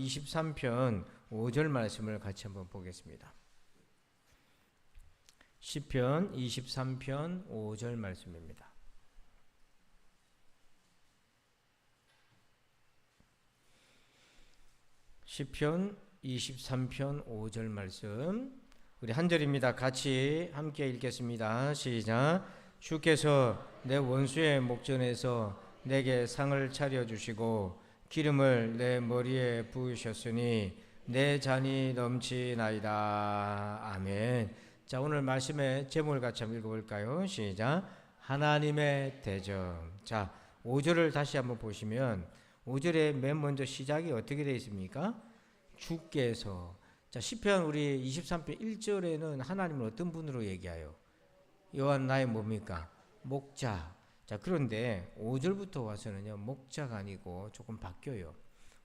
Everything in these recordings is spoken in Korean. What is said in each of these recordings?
23편 5절 말씀을 같이 한번 보겠습니다. 시편 23편 5절 말씀입니다. 시편 23편 5절 말씀, 우리 한 절입니다. 같이 함께 읽겠습니다. 시작. 주께서 내 원수의 목전에서 내게 상을 차려주시고 기름을 내 머리에 부으셨으니 내 잔이 넘치나이다. 아멘. 자, 오늘 말씀의 제목을 같이 한번 읽어볼까요? 시작. 하나님의 대접. 자, 5절을 다시 한번 보시면 5절에 맨 먼저 시작이 어떻게 되어 있습니까? 주께서. 자, 시편 우리 23편 1절에는 하나님을 어떤 분으로 얘기해요? 요한 나의 뭡니까? 목자. 자, 그런데 5절부터 와서는요, 목자가 아니고 조금 바뀌어요.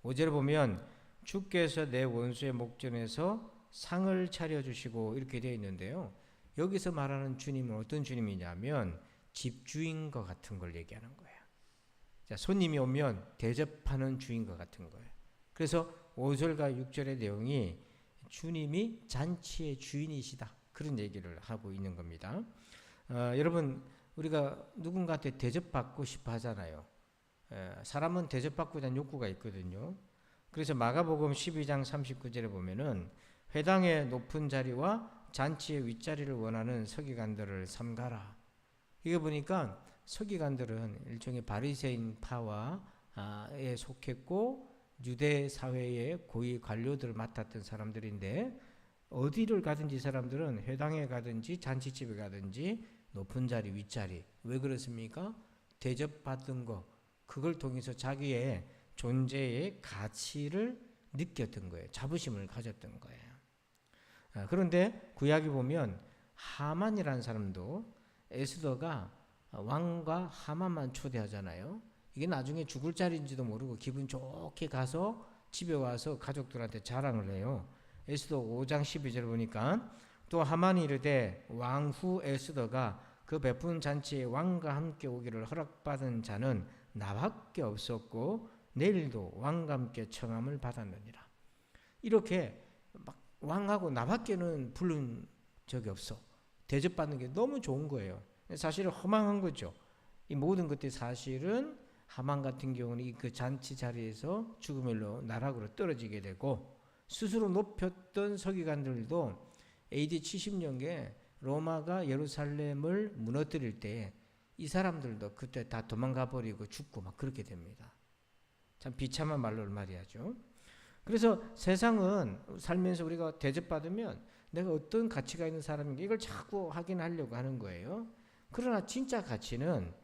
5절에 보면 주께서 내 원수의 목전에서 상을 차려주시고 이렇게 되어 있는데요, 여기서 말하는 주님은 어떤 주님이냐면 집주인 것 같은 걸 얘기하는 거예요. 자, 손님이 오면 대접하는 주인 것 같은 거예요. 그래서 5절과 6절의 내용이 주님이 잔치의 주인이시다, 그런 얘기를 하고 있는 겁니다. 여러분, 우리가 누군가한테 대접받고 싶어 하잖아요. 사람은 대접받고 싶다는 욕구가 있거든요. 그래서 마가복음 12장 39절에 보면은 회당의 높은 자리와 잔치의 윗자리를 원하는 서기관들을 삼가라. 이거 보니까 서기관들은 일종의 바리새인 파와에 속했고 유대 사회의 고위 관료들을 맡았던 사람들인데, 어디를 가든지 이 사람들은 회당에 가든지 잔치집에 가든지 높은 자리, 윗자리. 왜 그렇습니까? 대접받은 거, 그걸 통해서 자기의 존재의 가치를 느꼈던 거예요. 자부심을 가졌던 거예요. 그런데 구약에 보면 하만이라는 사람도 에스더가 왕과 하만만 초대하잖아요. 이게 나중에 죽을 자리인지도 모르고 기분 좋게 가서 집에 와서 가족들한테 자랑을 해요. 에스더 5장 12절 보니까 또 하만이 이르되 왕후 에스더가 그 베푼 잔치에 왕과 함께 오기를 허락받은 자는 나밖에 없었고 내일도 왕과 함께 청함을 받았느니라. 이렇게 막 왕하고 나밖에는 부른 적이 없어. 대접받는 게 너무 좋은 거예요. 사실은 허망한 거죠. 이 모든 것들이 사실은 하만 같은 경우는 그 잔치 자리에서 죽음의 일로 나락으로 떨어지게 되고, 스스로 높였던 서기관들도 AD 70년경에 로마가 예루살렘을 무너뜨릴 때 이 사람들도 그때 다 도망가 버리고 죽고 막 그렇게 됩니다. 참 비참한 말로 말이야죠. 그래서 세상은 살면서 우리가 대접받으면 내가 어떤 가치가 있는 사람인가 이걸 자꾸 확인하려고 하는 거예요. 그러나 진짜 가치는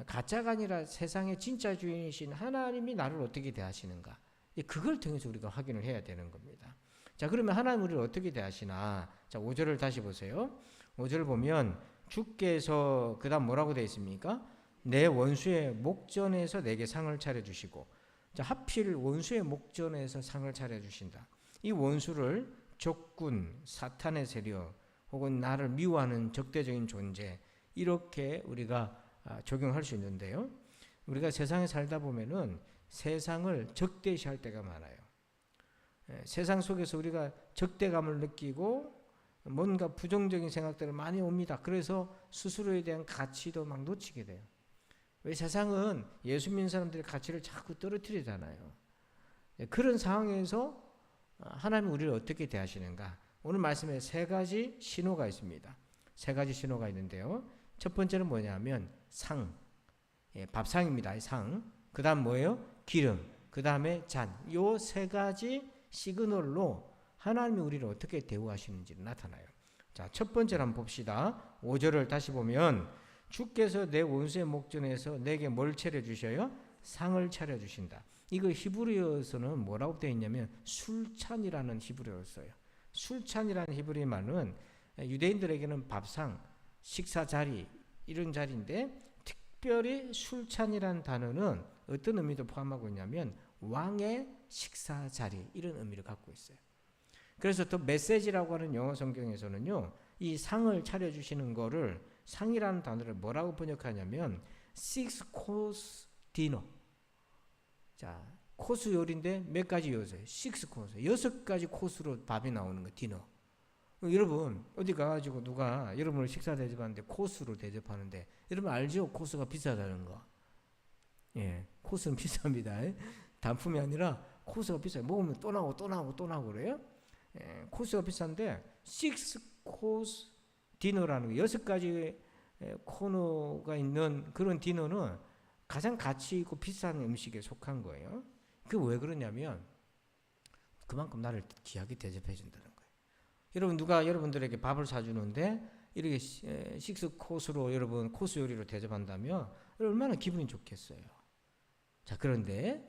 가짜가 아니라 세상의 진짜 주인이신 하나님이 나를 어떻게 대하시는가, 그걸 통해서 우리가 확인을 해야 되는 겁니다. 자, 그러면 하나님 우리를 어떻게 대하시나? 자, 5절을 다시 보세요. 5절을 보면 주께서 그 다음 뭐라고 되어 있습니까? 내 원수의 목전에서 내게 상을 차려주시고. 자, 하필 원수의 목전에서 상을 차려주신다. 이 원수를 적군, 사탄의 세력, 혹은 나를 미워하는 적대적인 존재, 이렇게 우리가 적용할 수 있는데요, 우리가 세상에 살다 보면은 세상을 적대시할 때가 많아요. 세상 속에서 우리가 적대감을 느끼고 뭔가 부정적인 생각들이 많이 옵니다. 그래서 스스로에 대한 가치도 막 놓치게 돼요. 왜? 세상은 예수 믿는 사람들의 가치를 자꾸 떨어뜨리잖아요. 그런 상황에서 하나님이 우리를 어떻게 대하시는가? 오늘 말씀에 세 가지 신호가 있습니다. 세 가지 신호가 있는데요, 첫 번째는 뭐냐면 상, 밥상입니다. 상. 그 다음 뭐예요? 기름. 그 다음에 잔. 요 세 가지 시그널로 하나님이 우리를 어떻게 대우하시는지 나타나요. 자, 첫 번째로 한번 봅시다. 5절을 다시 보면 주께서 내 원수의 목전에서 내게 뭘 차려주셔요? 상을 차려주신다. 이거 히브리어에서는 뭐라고 되어 있냐면 술찬이라는 히브리어를 써요. 술찬이라는 히브리 말은 유대인들에게는 밥상, 식사 자리, 이런 자리인데, 특별히 술찬이라는 단어는 어떤 의미도 포함하고 있냐면 왕의 식사 자리, 이런 의미를 갖고 있어요. 그래서 또 메시지라고 하는 영어 성경에서는요, 이 상을 차려주시는 거를, 상이라는 단어를 뭐라고 번역하냐면 six course dinner. 자, 코스 요리인데 몇 가지 요소예요? 6코스. 6가지 코스로 밥이 나오는 거예요. 디너. 여러분 어디 가가지고 누가 여러분을 식사 대접하는데 코스로 대접하는데 여러분 알죠? 코스가 비싸다는 거. 예, 코스는 비쌉니다. 단품이 아니라 코스가 비싸요. 먹으면 또 나오고 또 나오고 또 나오고 그래요. 예, 코스가 비싼데 6코스 디너라는 거 6가지 코너가 있는 그런 디너는 가장 가치 있고 비싼 음식에 속한 거예요. 그게 왜 그러냐면 그만큼 나를 귀하게 대접해 준다는 거예요. 여러분 누가 여러분들에게 밥을 사주는데 이렇게 6코스로 여러분 코스 요리로 대접한다면 얼마나 기분이 좋겠어요. 자, 그런데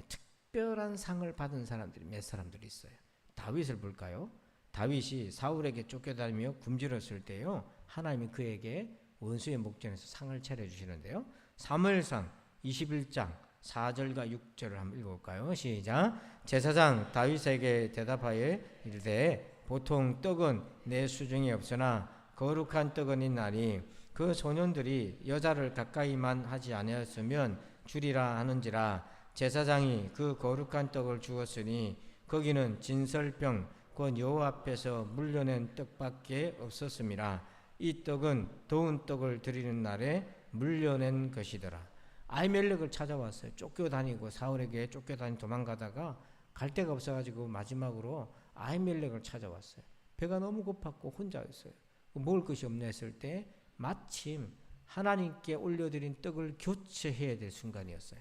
특별한 상을 받은 사람들이 몇 사람들이 있어요. 다윗을 볼까요? 다윗이 사울에게 쫓겨다니며 굶주렸을 때요, 하나님이 그에게 원수의 목전에서 상을 차려주시는데요. 사무엘상 21장 4절과 6절을 한번 읽어볼까요? 시작. 제사장 다윗에게 대답하여 이르되 보통 떡은 내 수중에 없으나 거룩한 떡은 있나니 그 소년들이 여자를 가까이만 하지 아니하였으면 주리라 하는지라. 제사장이 그 거룩한 떡을 주었으니 거기는 진설병 곧 여호와 앞에서 물려낸 떡밖에 없었음이라. 이 떡은 더운 떡을 드리는 날에 물려낸 것이더라. 아히멜렉을 찾아왔어요. 쫓겨다니고 사울에게 쫓겨다니 도망가다가 갈 데가 없어가지고 마지막으로 아히멜렉을 찾아왔어요. 배가 너무 고팠고 혼자였어요. 먹을 것이 없네 했을 때 마침 하나님께 올려드린 떡을 교체해야 될 순간이었어요.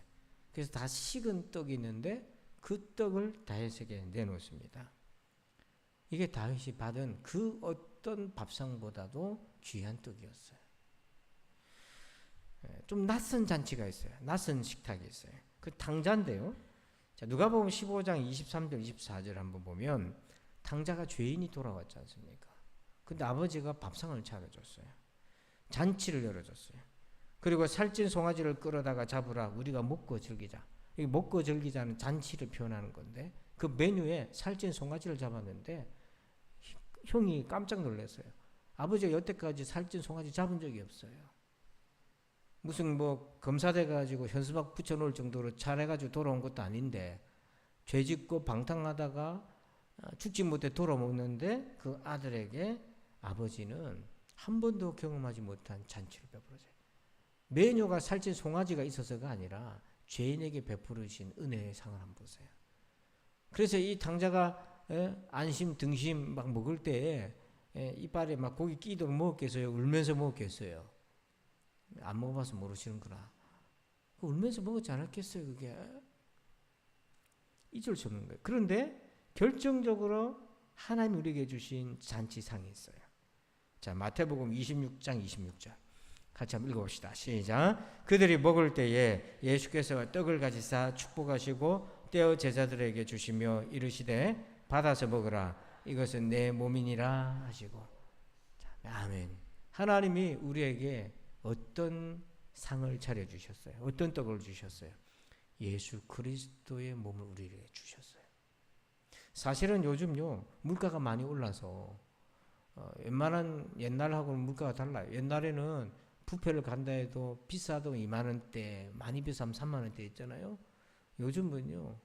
그래서 다 식은 떡이 있는데 그 떡을 다윗에게 내놓습니다. 이게 다윗이 받은 그 어떤 밥상보다도 귀한 떡이었어요. 좀 낯선 잔치가 있어요. 낯선 식탁이 있어요. 그 탕자인데요. 자, 누가복음 15장 23절 24절 한번 보면 탕자가 죄인이 돌아왔지 않습니까? 근데 아버지가 밥상을 차려줬어요. 잔치를 열어줬어요. 그리고 살찐 송아지를 끌어다가 잡으라, 우리가 먹고 즐기자. 이 먹고 즐기자는 잔치를 표현하는 건데 그 메뉴에 살찐 송아지를 잡았는데 형이 깜짝 놀랐어요. 아버지가 여태까지 살찐 송아지 잡은 적이 없어요. 무슨 뭐 검사돼 가지고 현수막 붙여놓을 정도로 잘해가지고 돌아온 것도 아닌데 죄짓고 방탕하다가 죽지 못해 돌아오는데 그 아들에게 아버지는 한 번도 경험하지 못한 잔치를 베풀어줘요. 메뉴가 살찐 송아지가 있어서가 아니라 죄인에게 베풀으신 은혜의 상을 한번 보세요. 그래서 이 탕자가 안심 등심 막 먹을 때 이빨에 막 고기 끼도록 먹었겠어요? 울면서 먹었겠어요? 안 먹어봐서 모르시는구나. 울면서 먹었지 않았겠어요? 그게 잊을 수 없는 거예요. 그런데 결정적으로 하나님 우리에게 주신 잔치상이 있어요. 자, 마태복음 26장 26절 같이 한번 읽어봅시다. 시작. 그들이 먹을 때에 예수께서 떡을 가지사 축복하시고 떼어 제자들에게 주시며 이르시되 받아서 먹으라, 이것은 내 몸이니라 하시고. 자, 아멘. 하나님이 우리에게 어떤 상을 차려주셨어요? 어떤 떡을 주셨어요? 예수 그리스도의 몸을 우리에게 주셨어요. 사실은 요즘요 물가가 많이 올라서 웬만한 옛날하고는 물가가 달라요. 옛날에는 뷔페를 간다 해도 비싸도 2만 원대, 많이 비싸면 3만 원대 있잖아요. 요즘은요,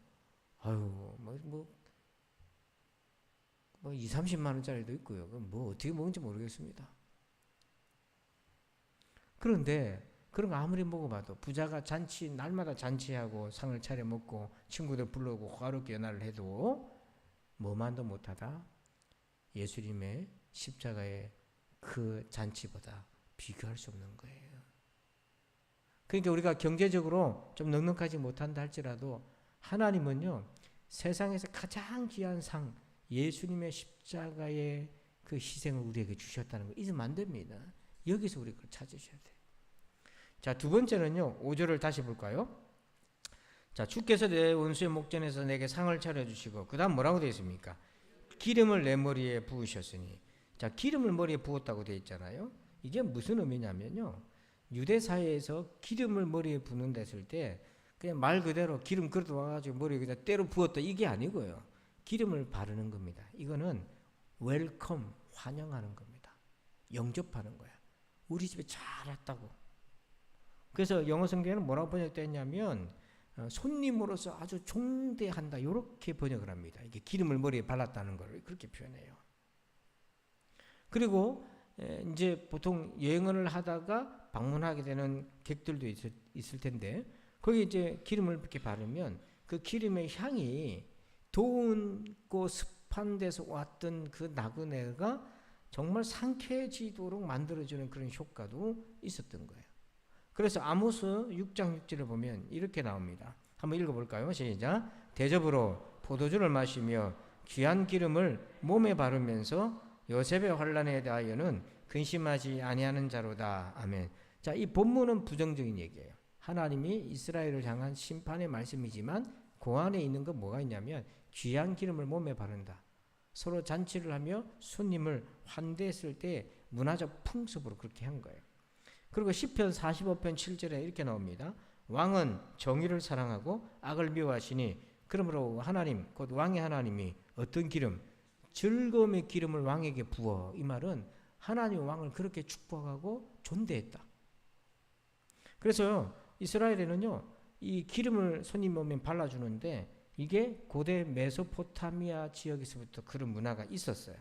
아유, 뭐 2, 30만 원짜리도 있고요. 뭐 어떻게 먹는지 모르겠습니다. 그런데 그런 거 아무리 먹어봐도 부자가 잔치, 날마다 잔치하고 상을 차려 먹고 친구들 불러오고 화롭게 연화를 해도 뭐만도 못하다 예수님의 십자가의 그 잔치보다 비교할 수 없는 거예요. 그러니까 우리가 경제적으로 좀 넉넉하지 못한다 할지라도 하나님은요 세상에서 가장 귀한 상 예수님의 십자가의 그 희생을 우리에게 주셨다는 거 잊으면 안 됩니다. 여기서 우리 그걸 찾으셔야 돼요. 자, 두 번째는요 5절을 다시 볼까요? 자, 주께서 내 원수의 목전에서 내게 상을 차려주시고 그 다음 뭐라고 되어 있습니까? 기름을 내 머리에 부으셨으니. 자, 기름을 머리에 부었다고 되어 있잖아요. 이게 무슨 의미냐면요 유대 사회에서 기름을 머리에 붓는다 했을 때 그냥 말 그대로 기름 그릇 와가지고 머리에 그냥 때로 부었다 이게 아니고요. 기름을 바르는 겁니다. 이거는 웰컴, 환영하는 겁니다. 영접하는 거야. 우리 집에 잘 왔다고. 그래서 영어 성경에는 뭐라고 번역되어 있냐면 손님으로서 아주 존대한다 이렇게 번역을 합니다. 이게 기름을 머리에 발랐다는 걸 그렇게 표현해요. 그리고 이제 보통 여행을 하다가 방문하게 되는 객들도 있을 텐데 거기 이제 기름을 이렇게 바르면 그 기름의 향이 더운고 습한 데서 왔던 그 나그네가 정말 상쾌해지도록 만들어주는 그런 효과도 있었던 거예요. 그래서 아모스 6장 6절을 보면 이렇게 나옵니다. 한번 읽어볼까요? 시작. 대접으로 포도주를 마시며 귀한 기름을 몸에 바르면서 요셉의 환난에 대하여는 근심하지 아니하는 자로다. 아멘. 자, 이 본문은 부정적인 얘기예요. 하나님이 이스라엘을 향한 심판의 말씀이지만 그 안에 있는 건 뭐가 있냐면 귀한 기름을 몸에 바른다. 서로 잔치를 하며 손님을 환대했을 때 문화적 풍습으로 그렇게 한 거예요. 그리고 시편 45편 7절에 이렇게 나옵니다. 왕은 정의를 사랑하고 악을 미워하시니 그러므로 하나님 곧 왕의 하나님이 어떤 기름 즐거움의 기름을 왕에게 부어. 이 말은 하나님 왕을 그렇게 축복하고 존대했다. 그래서 이스라엘에는요 이 기름을 손님 몸에 발라주는데 이게 고대 메소포타미아 지역에서부터 그런 문화가 있었어요.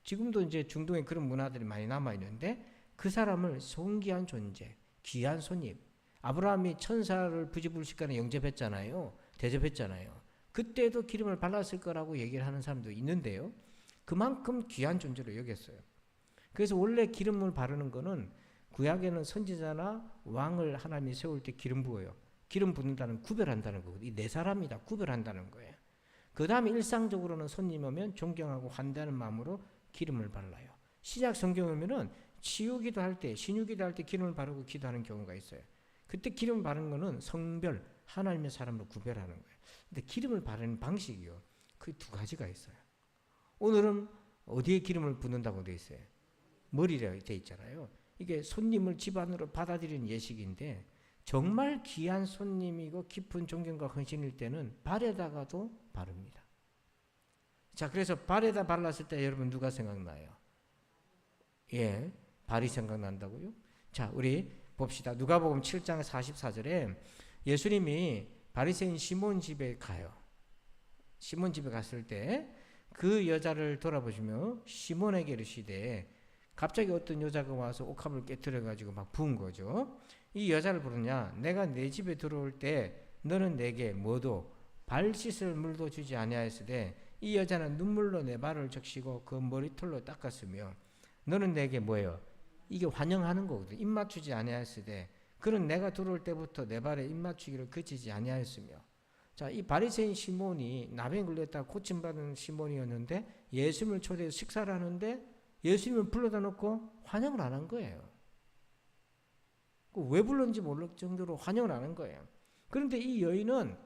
지금도 이제 중동에 그런 문화들이 많이 남아 있는데 그 사람을 존귀한 존재, 귀한 손님. 아브라함이 천사를 부지불식간에 영접했잖아요. 대접했잖아요. 그때도 기름을 발랐을 거라고 얘기를 하는 사람도 있는데요. 그만큼 귀한 존재로 여겼어요. 그래서 원래 기름을 바르는 거는 구약에는 선지자나 왕을 하나님이 세울 때 기름 부어요. 기름 붓는다는 구별한다는 거거든요. 이 네 사람이다 구별한다는 거예요. 그 다음에 일상적으로는 손님 오면 존경하고 환대하는 마음으로 기름을 발라요. 신약 성경 오면은 치유기도 할 때, 신유기도 할 때 기름을 바르고 기도하는 경우가 있어요. 그때 기름을 바르는 거는 성별, 하나님의 사람으로 구별하는 거예요. 근데 기름을 바르는 방식이요. 그 두 가지가 있어요. 오늘은 어디에 기름을 붓는다고 되어 있어요? 머리에 되어 있잖아요. 이게 손님을 집 안으로 받아들이는 예식인데 정말 귀한 손님이고 깊은 존경과 헌신일 때는 발에다가도 바릅니다. 자, 그래서 발에다 발랐을 때 여러분 누가 생각나요? 예, 발이 생각난다고요? 자, 우리 봅시다. 누가복음 7장 44절에 예수님이 바리새인 시몬 집에 가요. 시몬 집에 갔을 때 그 여자를 돌아보시며 시몬에게 이르시되 갑자기 어떤 여자가 와서 옥합을 깨뜨려 가지고 막 부은 거죠. 이 여자를 부르냐? 내가 내 집에 들어올 때 너는 내게 뭐도 발 씻을 물도 주지 아니하였으되 이 여자는 눈물로 내 발을 적시고 그 머리털로 닦았으며 너는 내게 뭐예요? 이게 환영하는 거거든. 입 맞추지 아니하였으되 그는 내가 들어올 때부터 내 발에 입 맞추기를 그치지 아니하였으며. 자, 이 바리새인 시몬이 나병에 걸렸다 고침받은 시몬이었는데 예수님을 초대해서 식사를 하는데 예수님을 불러다 놓고 환영을 안 한 거예요. 왜 불렀는지 모를 정도로 환영을 안 한 거예요. 그런데 이 여인은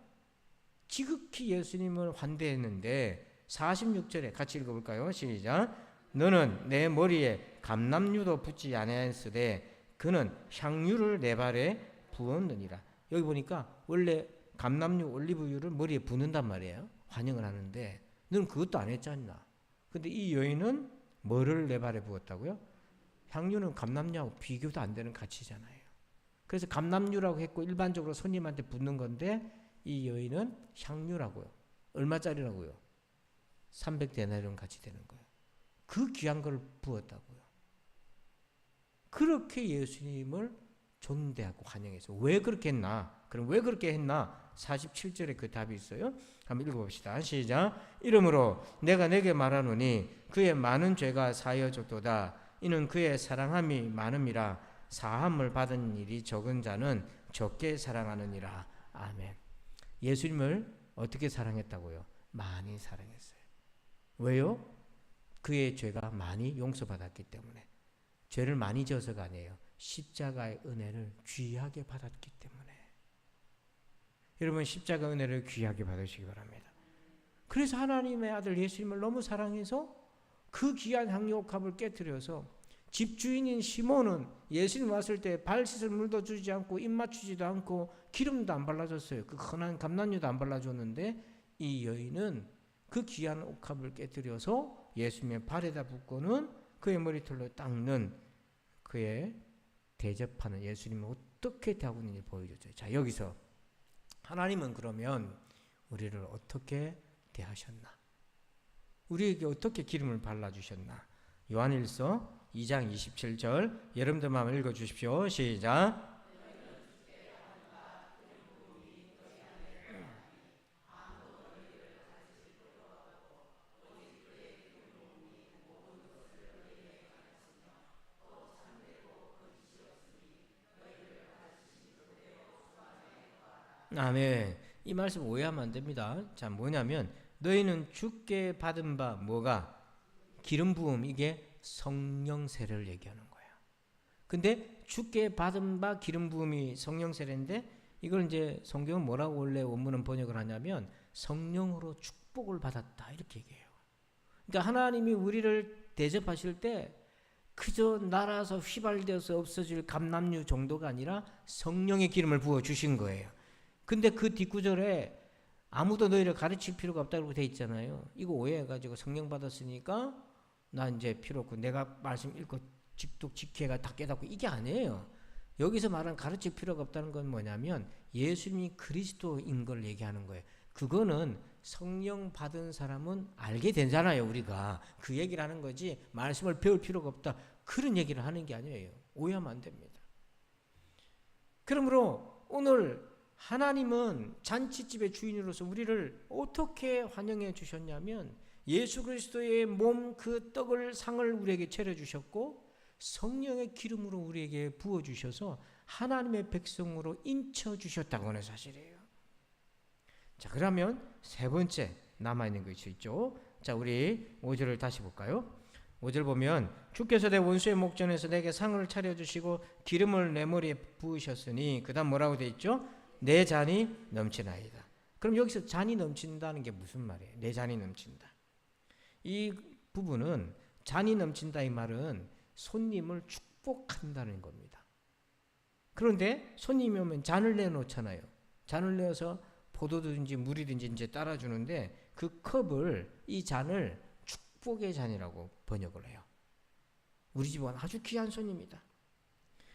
지극히 예수님을 환대했는데 46절에 같이 읽어볼까요? 시작. 너는 내 머리에 감람유도 붓지 아니하였으되 그는 향유를 내 발에 부었느니라. 여기 보니까 원래 감람유 올리브유를 머리에 붓는단 말이에요. 환영을 하는데 너는 그것도 안 했잖아. 근데 이 여인은 뭐를 내 발에 부었다고요? 향유는 감람유하고 비교도 안 되는 가치잖아요. 그래서 감람유라고 했고 일반적으로 손님한테 붓는 건데 이 여인은 향유라고요. 얼마짜리라고요? 300데나리온 같이 되는 거예요. 그 귀한 걸 부었다고요. 그렇게 예수님을 존대하고 환영해서 왜 그렇게 했나? 그럼 왜 그렇게 했나? 47절에 그 답이 있어요. 한번 읽어봅시다. 시작. 이러므로 내가 내게 말하노니 그의 많은 죄가 사하여졌도다. 이는 그의 사랑함이 많음이라. 사함을 받은 일이 적은 자는 적게 사랑하느니라. 아멘. 예수님을 어떻게 사랑했다고요? 많이 사랑했어요. 왜요? 그의 죄가 많이 용서받았기 때문에. 죄를 많이 져서가 아니에요. 십자가의 은혜를 귀하게 받았기 때문에. 여러분 십자가 은혜를 귀하게 받으시기 바랍니다. 그래서 하나님의 아들 예수님을 너무 사랑해서 그 귀한 향유옥합을 깨뜨려서 집주인인 시몬은 예수님 왔을 때 발 씻을 물도 주지 않고 입 맞추지도 않고 기름도 안 발라줬어요. 그 흔한 감람유도 안 발라줬는데 이 여인은 그 귀한 옥합을 깨뜨려서 예수님의 발에다 붓고는 그의 머리털로 닦는 그의 대접하는 예수님을 어떻게 대하고 있는지 보여줬죠. 자, 여기서 하나님은 그러면 우리를 어떻게 대하셨나? 우리에게 어떻게 기름을 발라주셨나? 요한일서 2장 27절 여러분들만 한번 읽어주십시오. 시작. 아멘. 이 말씀 오해하면 안 됩니다. 자, 뭐냐면 너희는 주께 받은 바 뭐가? 기름 부음, 이게 성령 세례를 얘기하는 거예요. 근데 주께 받은 바 기름 부음이 성령 세례인데 이걸 이제 성경은 뭐라고 원래 원문은 번역을 하냐면 성령으로 축복을 받았다 이렇게 얘기해요. 그러니까 하나님이 우리를 대접하실 때 그저 날아서 휘발되어서 없어질 감람류 정도가 아니라 성령의 기름을 부어 주신 거예요. 근데 그 뒷구절에 아무도 너희를 가르칠 필요가 없다고 돼 있잖아요. 이거 오해해가지고 성령 받았으니까 나 이제 필요 없고 내가 말씀 읽고 직독 직해가 다 깨닫고 이게 아니에요. 여기서 말하는 가르칠 필요가 없다는 건 뭐냐면 예수님이 그리스도인 걸 얘기하는 거예요. 그거는 성령 받은 사람은 알게 되잖아요. 우리가 그 얘기를 하는 거지 말씀을 배울 필요가 없다 그런 얘기를 하는 게 아니에요. 오해하면 안 됩니다. 그러므로 오늘 하나님은 잔치집의 주인으로서 우리를 어떻게 환영해 주셨냐면 예수 그리스도의 몸 그 떡을 상을 우리에게 차려주셨고 성령의 기름으로 우리에게 부어주셔서 하나님의 백성으로 인쳐주셨다고 하는 사실이에요. 자, 그러면 세 번째 남아있는 것이 있죠. 자, 우리 5절을 다시 볼까요? 5절 보면 주께서 내 원수의 목전에서 내게 상을 차려주시고 기름을 내 머리에 부으셨으니 그 다음 뭐라고 돼 있죠? 내 잔이 넘치나이다. 그럼 여기서 잔이 넘친다는 게 무슨 말이에요? 내 잔이 넘친다. 이 부분은 잔이 넘친다 이 말은 손님을 축복한다는 겁니다. 그런데 손님이 오면 잔을 내놓잖아요. 잔을 내어서 포도든지 물이든지 이제 따라주는데 그 컵을 이 잔을 축복의 잔이라고 번역을 해요. 우리 집은 아주 귀한 손님이다.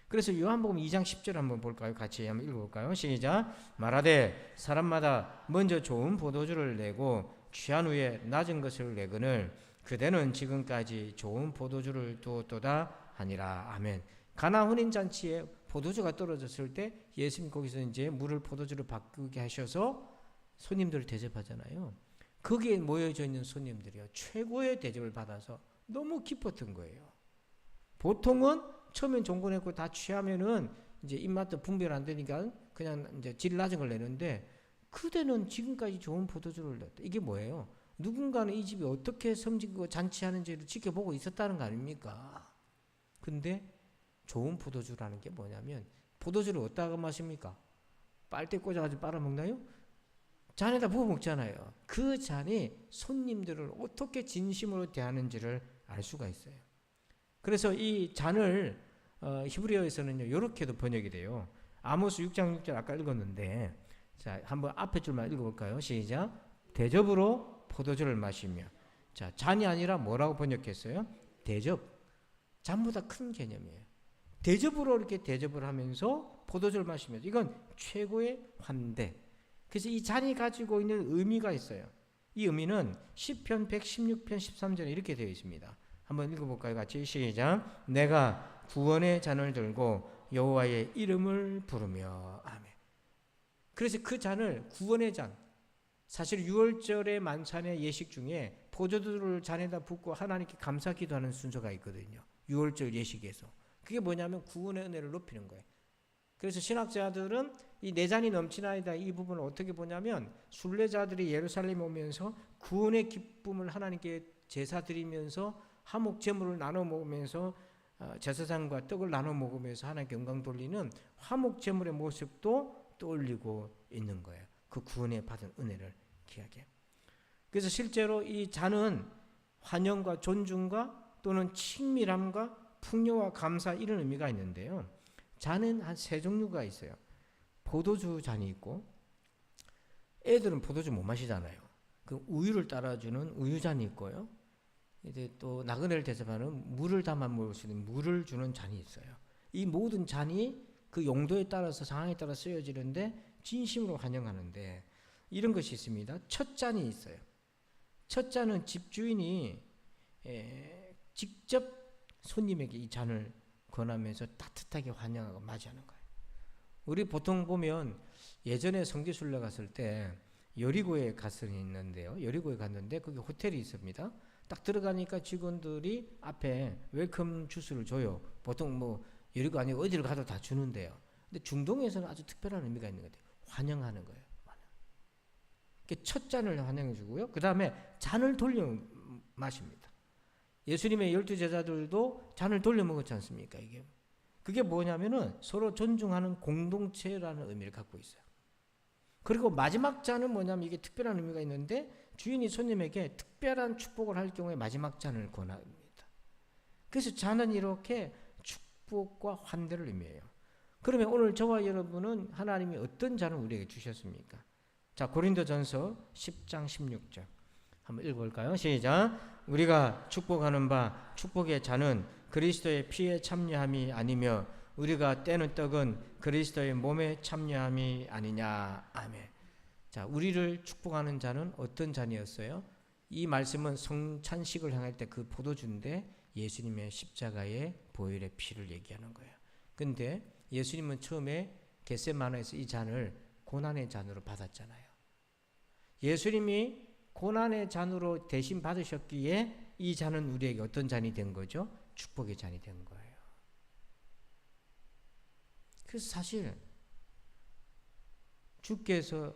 그래서 요한복음 2장 10절 한번 볼까요? 같이 한번 읽어볼까요? 시작. 말하되 사람마다 먼저 좋은 포도주를 내고 취한 후에 낮은 것을 내거늘 그대는 지금까지 좋은 포도주를 두었도다 하니라. 아멘. 가나 혼인잔치에 포도주가 떨어졌을 때 예수님 거기서 이제 물을 포도주로 바꾸게 하셔서 손님들을 대접하잖아요. 거기에 모여져 있는 손님들이요 최고의 대접을 받아서 너무 기뻤던 거예요. 보통은 처음엔 종고냈고 다 취하면은 이제 입맛도 분별 안 되니까 그냥 이제 질 낮은 걸 내는데 그대는 지금까지 좋은 포도주를 냈다. 이게 뭐예요? 누군가는 이 집이 어떻게 섬기고 잔치하는지를 지켜보고 있었다는 거 아닙니까? 근데 좋은 포도주라는 게 뭐냐면 포도주를 어디다가 마십니까? 빨대 꽂아가지고 빨아먹나요? 잔에다 부어 먹잖아요. 그 잔이 손님들을 어떻게 진심으로 대하는지를 알 수가 있어요. 그래서 이 잔을 히브리어에서는요 이렇게도 번역이 돼요. 아모스 6장 6절 아까 읽었는데 자 한번 앞에 줄만 읽어볼까요? 시작. 대접으로 포도주를 마시며. 자, 잔이 아니라 뭐라고 번역했어요? 대접. 잔보다 큰 개념이에요. 대접으로 이렇게 대접을 하면서 포도주를 마시면서 이건 최고의 환대. 그래서 이 잔이 가지고 있는 의미가 있어요. 이 의미는 시편 116편 13절에 이렇게 되어 있습니다. 한번 읽어볼까요? 같이 시작. 내가 구원의 잔을 들고 여호와의 이름을 부르며. 아멘. 그래서 그 잔을 구원의 잔. 사실 6월절의 만찬의 예식 중에 포도주를 잔에다 붓고 하나님께 감사 기도하는 순서가 있거든요. 6월절 예식에서. 그게 뭐냐면 구원의 은혜를 높이는 거예요. 그래서 신학자들은 이 내 잔이 넘치나이다 이 부분을 어떻게 보냐면 순례자들이 예루살렘에 오면서 구원의 기쁨을 하나님께 제사 드리면서 화목 제물을 나눠 먹으면서 제사장과 떡을 나눠 먹으면서 하나님께 영광 돌리는 화목 제물의 모습도 떠올리고 있는 거예요. 그 구원에 받은 은혜를 기하게. 그래서 실제로 이 잔은 환영과 존중과 또는 친밀함과 풍요와 감사 이런 의미가 있는데요. 잔은 한 세 종류가 있어요. 포도주 잔이 있고 애들은 포도주 못 마시잖아요. 그 우유를 따라주는 우유잔이 있고요. 이제 또 나그네를 대접하는 물을 담아 먹을 수 있는 물을 주는 잔이 있어요. 이 모든 잔이 그 용도에 따라서 상황에 따라 쓰여지는데 진심으로 환영하는데 이런 것이 있습니다. 첫 잔이 있어요. 첫 잔은 집주인이 직접 손님에게 이 잔을 권하면서 따뜻하게 환영하고 맞이하는 거예요. 우리 보통 보면 예전에 성지순례 갔을 때 여리고에 갔었는데요. 여리고에 갔는데 거기 호텔이 있습니다. 딱 들어가니까 직원들이 앞에 웰컴 주스를 줘요. 보통 뭐 여리고 아니고 어디를 가도 다 주는데요. 근데 중동에서는 아주 특별한 의미가 있는 것 같아요. 환영하는 거예요. 첫 잔을 환영해 주고요. 그 다음에 잔을 돌려 마십니다. 예수님의 12제자들도 잔을 돌려 먹었지 않습니까? 그게 뭐냐면은 서로 존중하는 공동체라는 의미를 갖고 있어요. 그리고 마지막 잔은 뭐냐면 이게 특별한 의미가 있는데 주인이 손님에게 특별한 축복을 할 경우에 마지막 잔을 권합니다. 그래서 잔은 이렇게 축복과 환대를 의미해요. 그러면 오늘 저와 여러분은 하나님이 어떤 잔을 우리에게 주셨습니까? 자, 고린도전서 10장 16절 한번 읽어볼까요? 시작. 우리가 축복하는 바 축복의 잔은 그리스도의 피에 참여함이 아니며 우리가 떼는 떡은 그리스도의 몸에 참여함이 아니냐. 아멘. 자, 우리를 축복하는 잔은 어떤 잔이었어요? 이 말씀은 성찬식을 향할 때 그 포도주인데 예수님의 십자가의 보혈의 피를 얘기하는 거예요. 근데 예수님은 처음에 겟세마네에서 이 잔을 고난의 잔으로 받았잖아요. 예수님이 고난의 잔으로 대신 받으셨기에 이 잔은 우리에게 어떤 잔이 된 거죠? 축복의 잔이 된 거예요. 그래서 사실 주께서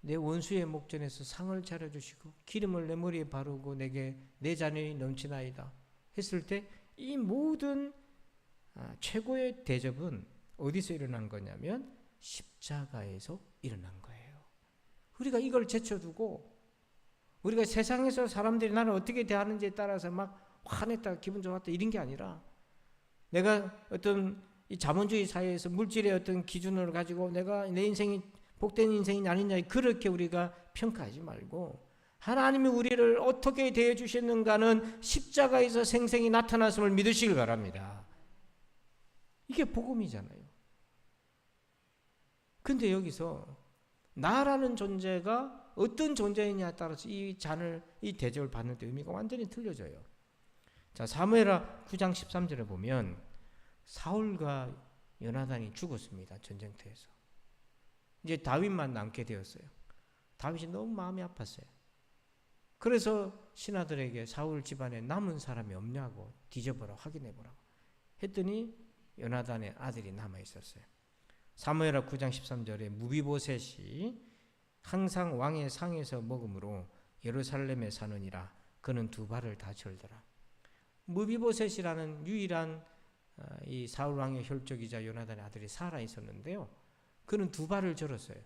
내 원수의 목전에서 상을 차려주시고 기름을 내 머리에 바르고 내게 내 잔이 넘치나이다 했을 때 이 모든 최고의 대접은 어디서 일어난 거냐면 십자가에서 일어난 거예요. 우리가 이걸 제쳐두고 우리가 세상에서 사람들이 나를 어떻게 대하는지에 따라서 막 화냈다 기분 좋았다 이런 게 아니라 내가 어떤 이 자본주의 사회에서 물질의 어떤 기준을 가지고 내가 내 인생이 복된 인생이 아니냐 그렇게 우리가 평가하지 말고 하나님이 우리를 어떻게 대해 주셨는가는 십자가에서 생생히 나타났음을 믿으시길 바랍니다. 이게 복음이잖아요. 근데 여기서 나라는 존재가 어떤 존재이냐에 따라서 이 잔을 이 대접을 받는 데 의미가 완전히 틀려져요. 자, 사무엘하 9장 13절에 보면 사울과 요나단이 죽었습니다. 전쟁터에서. 이제 다윗만 남게 되었어요. 다윗이 너무 마음이 아팠어요. 그래서 신하들에게 사울 집안에 남은 사람이 없냐고 뒤져보라 확인해보라고 했더니 요나단의 아들이 남아있었어요. 사무엘하 9장 13절에 무비보셋이 항상 왕의 상에서 먹음으로 예루살렘에 사느니라 그는 두 발을 다 절더라. 무비보셋이라는 유일한 이 사울 왕의 혈족이자 요나단의 아들이 살아 있었는데요. 그는 두 발을 절었어요.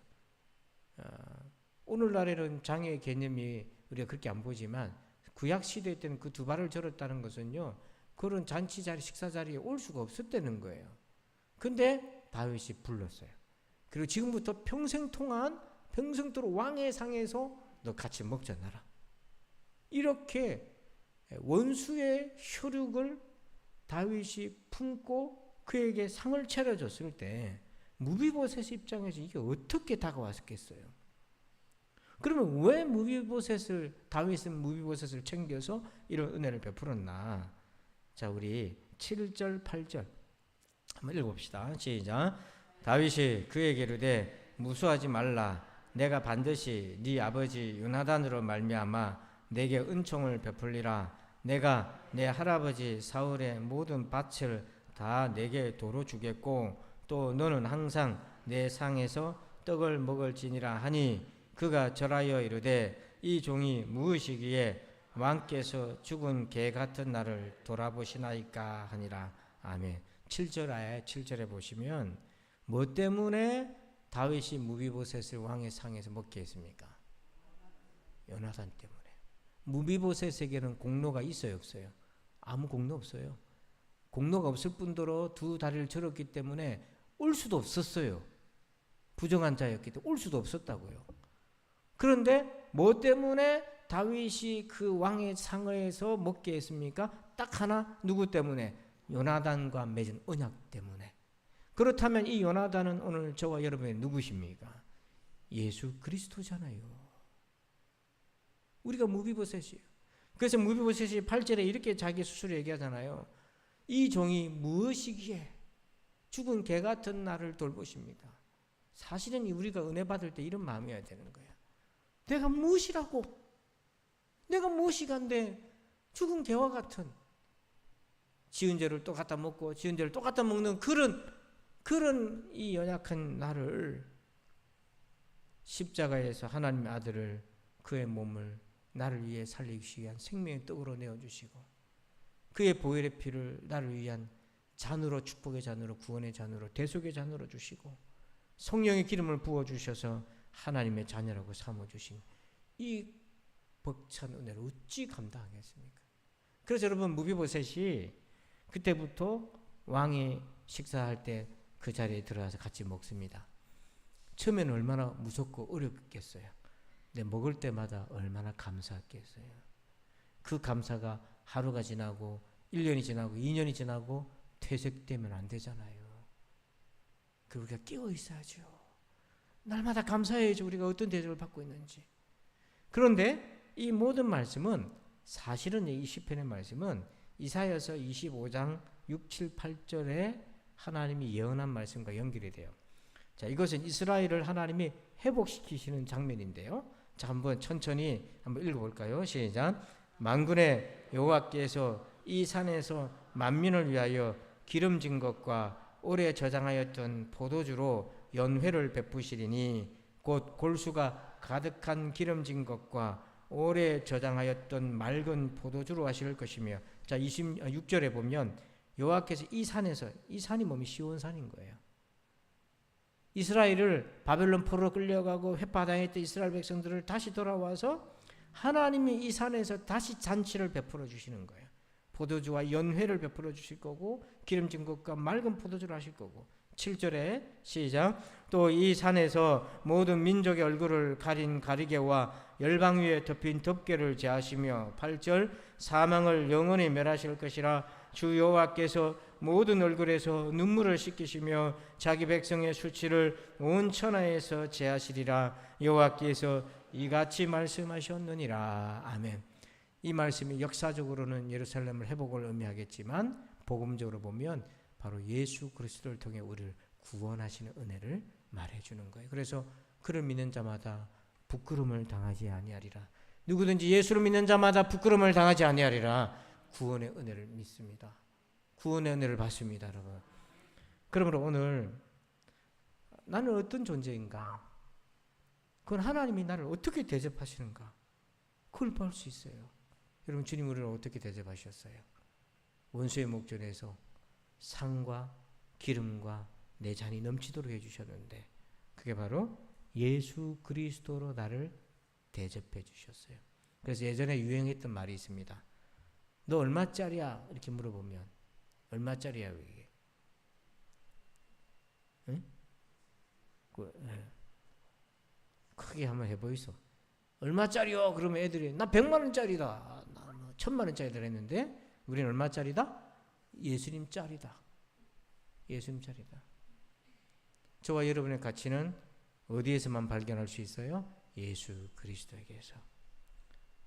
오늘날에는 장애의 개념이 우리가 그렇게 안 보지만 구약 시대 때는 그 두 발을 절었다는 것은요. 그런 잔치 자리, 식사 자리에 올 수가 없었다는 거예요. 근데 다윗이 불렀어요. 그리고 지금부터 평생 통한 평생도록 왕의 상에서 너 같이 먹자 나라. 이렇게 원수의 혈육을 다윗이 품고 그에게 상을 차려줬을 때 무비보셋 입장에서 이게 어떻게 다가왔겠어요? 그러면 왜 다윗은 무비보셋을 챙겨서 이런 은혜를 베풀었나? 자, 우리 7절 8절 한번 읽어봅시다. 시작. 다윗이 그에게 이르되 무수하지 말라. 내가 반드시 네 아버지 요나단으로 말미암아 내게 은총을 베풀리라. 내가 내 할아버지 사울의 모든 밭을 다 내게 도로 주겠고 또 너는 항상 내 상에서 떡을 먹을지니라 하니 그가 절하여 이르되 이 종이 무엇이기에 왕께서 죽은 개 같은 나를 돌아보시나이까 하니라. 아멘. 7절에 보시면 뭐 때문에 다윗이 무비보셋을 왕의 상에서 먹게 했습니까? 요나단 때문에. 무비보셋에게는 공로가 있어요, 없어요? 아무 공로 없어요. 공로가 없을 뿐더러 두 다리를 절었기 때문에 올 수도 없었어요. 부정한 자였기 때문에 올 수도 없었다고요. 그런데 뭐 때문에 다윗이 그 왕의 상에서 먹게 했습니까? 딱 하나, 누구 때문에? 요나단과 맺은 언약 때문에. 그렇다면 이 요나단은 오늘 저와 여러분의 누구십니까? 예수 그리스도잖아요. 우리가 무비보셋이에요. 그래서 무비보셋이 8절에 이렇게 자기 스스로 얘기하잖아요. 이 종이 무엇이기에 죽은 개 같은 나를 돌보십니다. 사실은 우리가 은혜 받을 때 이런 마음이어야 되는 거야. 내가 무엇이라고? 내가 무엇이간데 죽은 개와 같은, 지은 죄를 또 갖다 먹고 지은 죄를 또 갖다 먹는 그런 이 연약한 나를 십자가에서 하나님의 아들을, 그의 몸을 나를 위해 살리기 위한 생명의 떡으로 내어주시고 그의 보혈의 피를 나를 위한 잔으로, 축복의 잔으로, 구원의 잔으로, 대속의 잔으로 주시고 성령의 기름을 부어주셔서 하나님의 자녀라고 삼아주신 이 벅찬 은혜를 어찌 감당하겠습니까? 그래서 여러분, 무비보셋이 그때부터 왕이 식사할 때 그 자리에 들어가서 같이 먹습니다. 처음에는 얼마나 무섭고 어렵겠어요. 근데 먹을 때마다 얼마나 감사했겠어요. 그 감사가 하루가 지나고 1년이 지나고 2년이 지나고 퇴색되면 안 되잖아요. 우리가 깨어 있어야죠. 날마다 감사해야죠. 우리가 어떤 대접을 받고 있는지. 그런데 이 모든 말씀은, 사실은 이 시편의 말씀은 이사야서 25장 6, 7, 8절에 하나님이 예언한 말씀과 연결이 돼요. 자, 이것은 이스라엘을 하나님이 회복시키시는 장면인데요. 자, 한번 천천히 한번 읽어볼까요? 시작. 만군의 여호와께서 이 산에서 만민을 위하여 기름진 것과 오래 저장하였던 포도주로 연회를 베푸시리니 곧 골수가 가득한 기름진 것과 오래 저장하였던 맑은 포도주로 하실 것이며. 자, 26절에 보면 여호와께서 이 산에서, 이 산이 몸이 시온산인 거예요. 이스라엘을 바벨론 포로로 끌려가고 회파당했던 이스라엘 백성들을 다시 돌아와서 하나님이 이 산에서 다시 잔치를 베풀어 주시는 거예요. 포도주와 연회를 베풀어 주실 거고 기름진 것과 맑은 포도주를 하실 거고. 7절에 시작. 또 이 산에서 모든 민족의 얼굴을 가린 가리개와 열방 위에 덮인 덮개를 제하시며. 8절. 사망을 영원히 멸하실 것이라 주 여호와께서 모든 얼굴에서 눈물을 씻기시며 자기 백성의 수치를 온 천하에서 제하시리라. 여호와께서 이같이 말씀하셨느니라. 아멘. 이 말씀이 역사적으로는 예루살렘을 회복을 의미하겠지만 복음적으로 보면 바로 예수 그리스도를 통해 우리를 구원하시는 은혜를 말해주는 거예요. 그래서 그를 믿는 자마다 부끄러움을 당하지 아니하리라. 누구든지 예수를 믿는 자마다 부끄러움을 당하지 아니하리라. 구원의 은혜를 믿습니다. 구원의 은혜를 받습니다, 여러분. 그러므로 오늘 나는 어떤 존재인가? 그건 하나님이 나를 어떻게 대접하시는가? 그걸 볼 수 있어요. 여러분, 주님 우리를 어떻게 대접하셨어요? 원수의 목전에서 상과 기름과 내 잔이 넘치도록 해주셨는데 그게 바로 예수 그리스도로 나를 대접해 주셨어요. 그래서 예전에 유행했던 말이 있습니다. 너 얼마짜리야? 이렇게 물어보면 얼마짜리야 이게? 응? 크게 한번 해보이소. 얼마짜리요? 그러면 애들이 나 100만 원짜리다, 나 1000만 원짜리다 했는데 우리는 얼마짜리다? 예수님짜리다. 예수님짜리다. 저와 여러분의 가치는 어디에서만 발견할 수 있어요? 예수 그리스도에게서.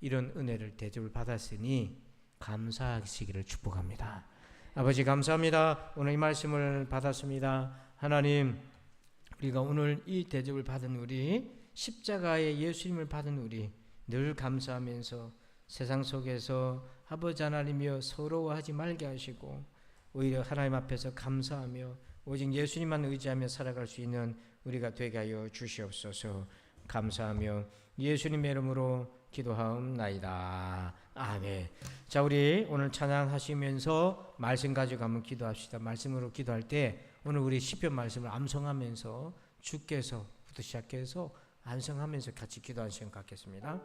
이런 은혜를 대접을 받았으니 감사하시기를 축복합니다. 아버지 감사합니다. 오늘 이 말씀을 받았습니다. 하나님, 우리가 오늘 이 대접을 받은 우리, 십자가의 예수님을 받은 우리 늘 감사하면서 세상 속에서 아버지 하나님이여 서러워하지 말게 하시고 오히려 하나님 앞에서 감사하며 오직 예수님만 의지하며 살아갈 수 있는 우리가 되게 하여 주시옵소서. 감사하며 예수님의 이름으로 기도하옵나이다. 아멘. 자, 우리 오늘 찬양하시면서 말씀 가지고 한번 기도합시다. 말씀으로 기도할 때 오늘 우리 시편 말씀을 암송하면서 주께서부터 시작해서 암송하면서 같이 기도하는 시간 갖겠습니다.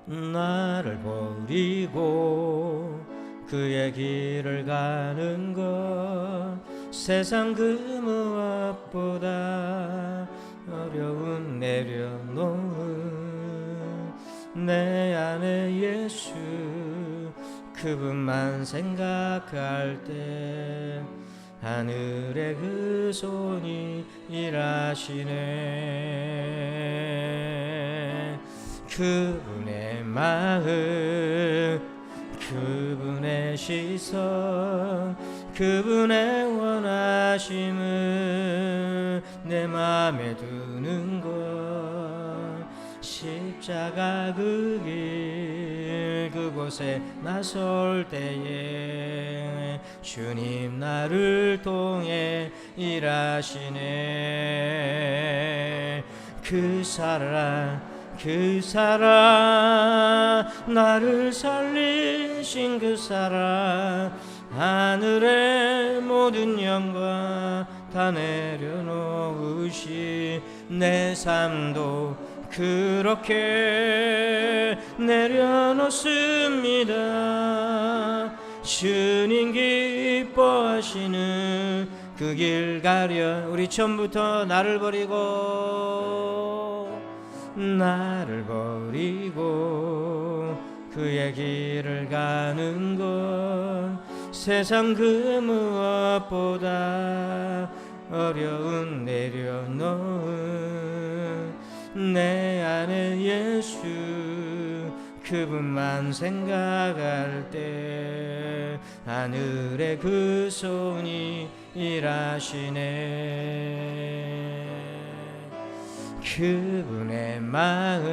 나를 버리고 그의 길을 가는 것 세상 그 무엇보다 어려운 내려놓은 내 안에 예수 그분만 생각할 때 하늘의 그 손이 일하시네. 그분의 마음, 그분의 시선, 그분의 원하심은 내 맘에 드는 것. 십자가 그 길 그곳에 나설 때에 주님 나를 통해 일하시네. 그 사랑 나를 살리신 그 사랑 하늘의 모든 영광 다 내려놓으시 내 삶도 그렇게 내려놓습니다. 주님 기뻐하시는 그 길 가려 우리 처음부터 나를 버리고 그의 길을 가는 것 세상 그 무엇보다 어려운 내려놓은 내 안에 예수 그분만 생각할 때 하늘의 그 손이 일하시네. 그분의 마음,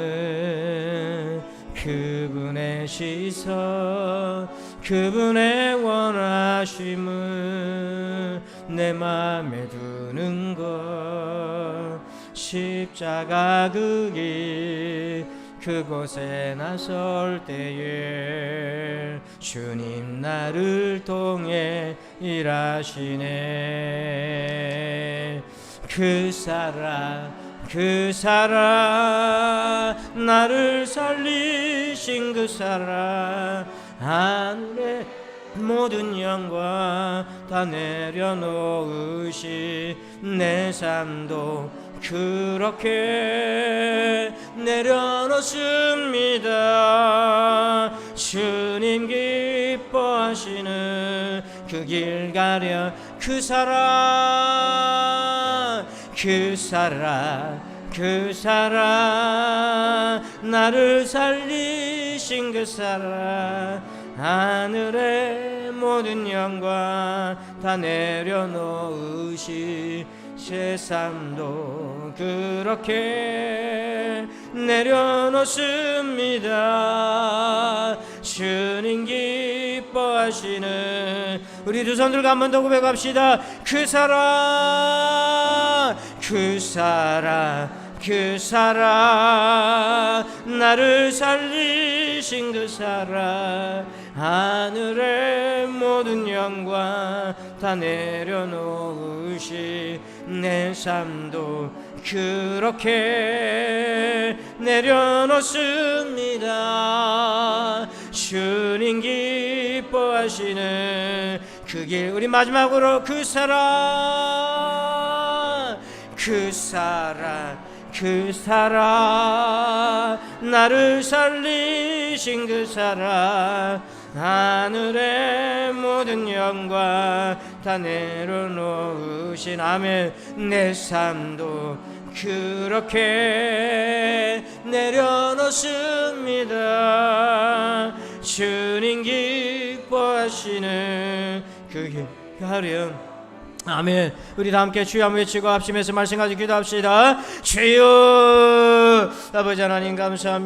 그분의 시선, 그분의 원하심은 내 맘에 두는 것. 십자가 그 길 그곳에 나설 때에 주님 나를 통해 일하시네. 그 사랑 나를 살리신 그 사랑 하늘의 모든 영광 다 내려놓으시 내 삶도 그렇게 내려놓습니다. 주님 기뻐하시는 그 길 가려 그 사랑 나를 살리신 그 사랑 하늘의 모든 영광 다 내려놓으시 제 삶도 그렇게 내려놓습니다. 주님 기뻐하시는 우리 두 손 들고 한 번 더 고백합시다. 그 사랑 나를 살리신 그 사랑 하늘의 모든 영광 다 내려놓으시 내 삶도 그렇게 내려놓습니다. 주님 기뻐하시는 그 길 우리 마지막으로 그 사랑 나를 살리신 그 사랑 하늘의 모든 영광 다 내려놓으신 아멘 내 삶도 그렇게 내려놓습니다. 주님 기뻐하시는 그 길 가렴 아멘. 우리 다 함께 주여 한번 외치고 합심해서 말씀 가지고 기도합시다. 주여 아버지 하나님 감사합니다.